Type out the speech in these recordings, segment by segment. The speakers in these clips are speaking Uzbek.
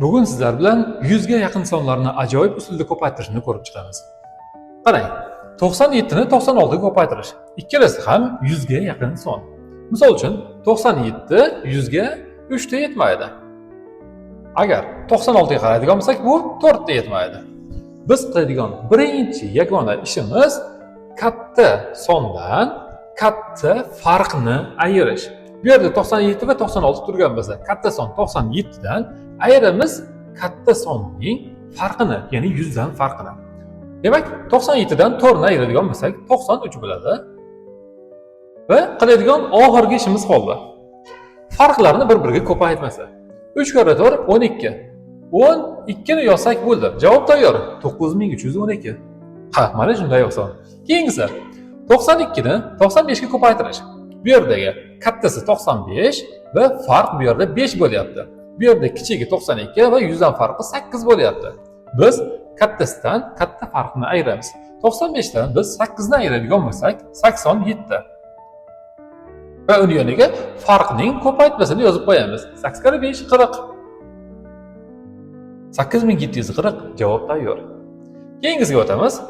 Bugun sizlar bilan 100 ga yaqin sonlarni ajoyib usulda ko'paytirishni ko'rib chiqamiz. Qarang, 97 ni 96 ga ko'paytirish. Ikkalasi ham 100 ga yaqin son. Misol uchun 97 100 ga 3 ta yetmaydi. Agar 96 ga qaraydigan bo'lsak, bu 4 ta yetmaydi. Biz qiladigan birinchi yagona ishimiz katta sondan katta farqni ayirish. Bu yerda 97 va 96 turgan bo'lsa, katta son 97 dan ayiramiz katta sonning farqini, ya'ni 100 dan farqini. Demak, 97 dan 4 ni ayiradigan bo'lsak, 93 bo'ladi. Va qiladigan oxirgi ishimiz qoldi. Farqlarni bir-biriga ko'paytmasa. 3 karra 4 12. 12 ni yozsak bo'ldi. Javob tayyor. 9312. Ha, mana shunday oson. Keyingisi 92 ni 95 ga ko'paytirish. Bu yerdagi kattasi 95 va farq bu yerda 5 bo'lyapti. Bu yerda kichigi 92 va 100 dan farqi 8 bo'lyapti. Biz kattasidan katta farqni ayiramiz. 95 dan biz 8 ni ayiradigan bo'lsak, 87. Va uni yoniga farqning ko'paytmasini yozib qo'yamiz. 8 kare 5 40. 8740 javob tayyor. Keyingisiga o'tamiz.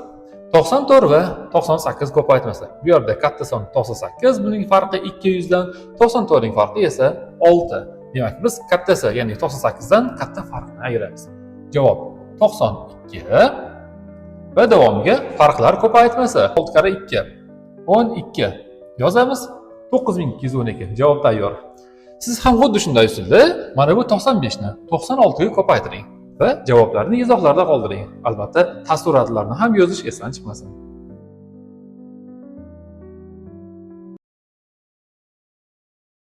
94 va 98 ko'paytmasi. Bu yerda katta son 98, buning farqi 200 dan, 94 ning farqi esa 6. Demak, biz kattasi, ya'ni 98 dan katta farqni ayiramiz. Javob 92 va davomiga farqlar ko'paytmasi. 6 kare 2 12 yozamiz. 9212 javob tayyor. Siz ham xuddi shunday usulda mana bu 95 ni 96 ga ko'paytiring va javoblarni izohlarda qoldiring. Albatta, taassurotlarni ham yozish esdan chiqmasin.